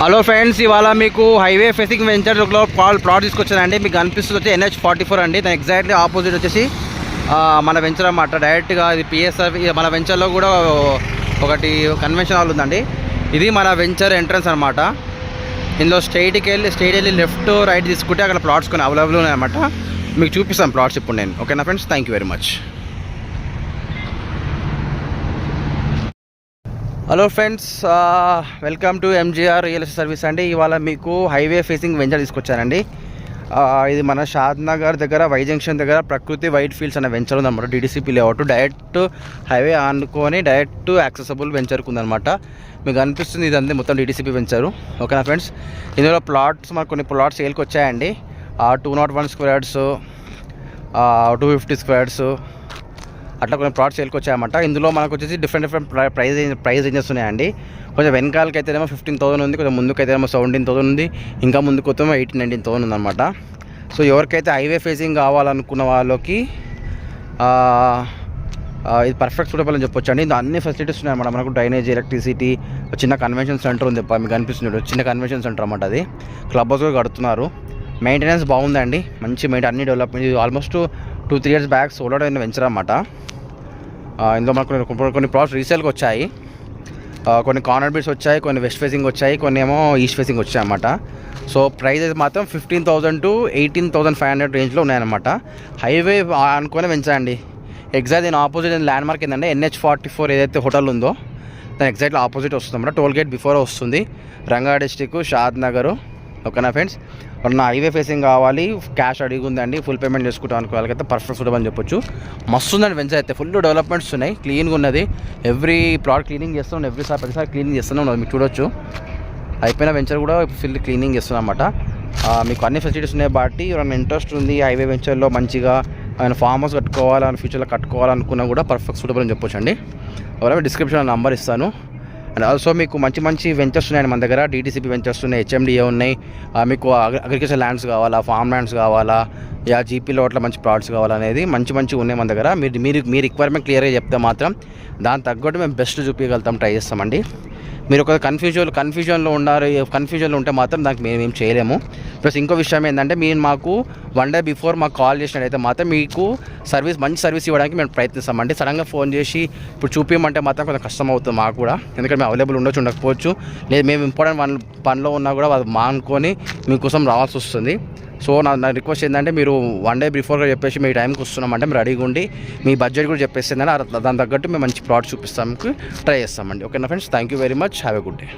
Hello friends, ఇవాళ మీకు highway facing వెంచర్లో ప్లాట్ తీసుకొచ్చానండి. మీకు కనిపిస్తుంది వచ్చి NH44 అండి. దాని ఎగ్జాక్ట్లీ ఆపోజిట్ వచ్చేసి మన వెంచర్ అన్నమాట. డైరెక్ట్గా ఇది PSR మన వెంచర్లో కూడా ఒకటి కన్వెన్షన్ హాల్ ఉందండి. ఇది మన వెంచర్ ఎంట్రన్స్ అనమాట. ఇందులో స్ట్రైట్కి వెళ్ళి లెఫ్ట్ రైట్ తీసుకుంటే అక్కడ ప్లాట్స్ కొన్ని అవైలబుల్ ఉన్నాయన్నమాట. మీకు చూపిస్తాను ప్లాట్స్ ఇప్పుడు నేను. ఓకేనా friends, thank you very much. Hello friends, welcome to MGR real estate service అండి. ఇవాళ మీకు హైవే ఫేసింగ్ వెంచర్ తీసుకొచ్చానండి. ఇది మన షాద్ నగర్ దగ్గర వై జంక్షన్ దగ్గర ప్రకృతి వైట్ ఫీల్డ్స్ అనే వెంచర్ ఉందన్నమాట. DDCP లేఅవుట్ డైరెక్ట్ హైవే ఆనుకొని డైరెక్ట్ యాక్సెసబుల్ వెంచర్కి ఉందన్నమాట. మీకు అనిపిస్తుంది ఇదంతా మొత్తం DDCP వెంచరు. ఓకేనా ఫ్రెండ్స్, ఇందులో ప్లాట్స్ మనకు కొన్ని ప్లాట్స్ సేల్కి వచ్చాయండి. 201 స్క్వేర్స్, 250 స్క్వేర్స్ అట్లా కొన్ని ప్లాట్స్ సేల్కి వచ్చాయన్నమాట. ఇందులో మనకు వచ్చేసి డిఫరెంట్ ప్రైస్ రేంజెస్ ఉన్నాయండి. కొంచెం వెనకాలకి అయితేనేమో 15,000 ఉంది, కొంచెం ముందుకు అయితేనేమో 17,000 ఉంది, ఇంకా ముందుకు వస్తేమో 18,000-19,000 ఉందన్నమాట. సో ఎవరికైతే హైవే ఫేసింగ్ కావాలనుకున్న వాళ్ళకి ఇది పర్ఫెక్ట్ సూటబుల్ అని చెప్పొచ్చు అండి. ఇందులో అన్ని ఫెసిలిటీస్ ఉన్నాయన్నమాట. మనకు డ్రైనేజ్, ఎలక్ట్రిసిటీ, చిన్న కన్వెన్షన్ సెంటర్ ఉంది. మీకు అనిపిస్తుంది చిన్న కన్వెన్షన్ సెంటర్ అన్నమాట. అది క్లబ్ హౌస్ కూడా కడుతున్నారు. మెయింటెనెన్స్ బాగుందండి, మంచి అన్ని development. Almost 2-3 years back solar అయిన వెంచర్ అన్నమాట. ఇందులో మనకు కొన్ని ప్లాట్స్ రీసేల్కి వచ్చాయి. కొన్ని కార్నర్ బిట్స్ వచ్చాయి, కొన్ని వెస్ట్ ఫేసింగ్ వచ్చాయి, కొన్ని ఏమో ఈస్ట్ ఫేసింగ్ వచ్చాయి అన్నమాట. సో ప్రైజెస్ మాత్రం 15,000 to 18,500 రేంజ్లో ఉన్నాయన్నమాట. హైవే అనుకునే వెంచరండి. ఎగ్జాక్ట్ దీని ఆపోజిట్ ల్యాండ్ మార్క్ ఏంటంటే NH44 ఏదైతే హోటల్ ఉందో దాని ఎగ్జాక్ట్లీ ఆపోజిట్ వస్తుంది అన్నమాట. టోల్ గేట్ బిఫోర్ వస్తుంది. రంగారెడ్డి డిస్టిక్, షాద్ నగర్. ఓకేనా ఫ్రెండ్స్, నా హైవే ఫేసింగ్ కావాలి, క్యాష్ అడిగి ఉందండి, ఫుల్ పేమెంట్ చేసుకుంటాం అనుకో వాళ్ళకైతే పర్ఫెక్ట్ సూటబుల్ అని చెప్పొచ్చు. మస్తు ఉందండి వెంచర్ అయితే. ఫుల్ డెవలప్మెంట్స్ ఉన్నాయి, క్లీన్గా ఉన్నది. ఎవ్రీ ప్లాట్ క్లీనింగ్ చేస్తున్నాం, ప్రతిసారి క్లీనింగ్ చేస్తూనే ఉన్నది. మీకు చూడొచ్చు అయిపోయిన వెంచర్ కూడా ఫుల్ క్లీనింగ్ చేస్తున్నాం అన్నమాట. మీకు అన్ని ఫెసిలిటీస్ ఉన్నాయి. బట్టి ఎవరైనా ఇంట్రెస్ట్ ఉంది హైవే వెంచర్లో మంచిగా ఆయన ఫామ్ హౌస్ కట్టుకోవాలని ఫ్యూచర్లో కట్టుకోవాలనుకున్నా కూడా పర్ఫెక్ట్ సూటబుల్ అని చెప్పొచ్చు అండి. ఎవరైనా డిస్క్రిప్షన్లో నెంబర్ ఇస్తాను. అండ్ ఆల్సో మీకు మంచి వెంచర్స్ ఉన్నాయండి మన దగ్గర. DDCP వెంచర్స్ ఉన్నాయి, HMDA ఉన్నాయి. మీకు అగ్రికల్చర్ ల్యాండ్స్ కావాలా, ఫామ్ ల్యాండ్స్ కావాలా, GPలో అట్లా మంచి ప్లాట్స్ కావాలనేది మంచి ఉన్నాయి మన దగ్గర. మీ రిక్వైర్మెంట్ క్లియర్గా చెప్తే మాత్రం దాని తగ్గట్టు మేము బెస్ట్ చూపించగలుగుతాం, ట్రై చేస్తామండి. మీరు ఒక కన్ఫ్యూజన్లో ఉంటే మాత్రం దానికి మేము చేయలేము. ప్లస్ ఇంకో విషయం ఏంటంటే మీరు మాకు 1 day బిఫోర్ మాకు కాల్ చేసినట్టయితే మాత్రం మీకు మంచి సర్వీస్ ఇవ్వడానికి మేము ప్రయత్నిస్తామండి. సడన్గా ఫోన్ చేసి ఇప్పుడు చూపించమంటే మాత్రం కొంచెం కష్టం అవుతుంది మాకు కూడా, ఎందుకంటే మేము అవైలబుల్ ఉండకపోవచ్చు. లేదు మేము ఇంపార్టెంట్ పనిలో ఉన్నా కూడా అది మానుకొని మీకోసం రావాల్సి వస్తుంది. సో నా రిక్వెస్ట్ ఏంటంటే మీరు 1 day బిఫోర్గా చెప్పేసి మీ టైంకి వస్తున్నామంటే మీరు రెడీగా ఉండి మీ బడ్జెట్ కూడా చెప్పేసిందని దాని తగ్గట్టు మేము మంచి ప్లాట్ చూపిస్తానికి ట్రై చేస్తామండి. ఓకేనా friends, thank you very much, have a good day.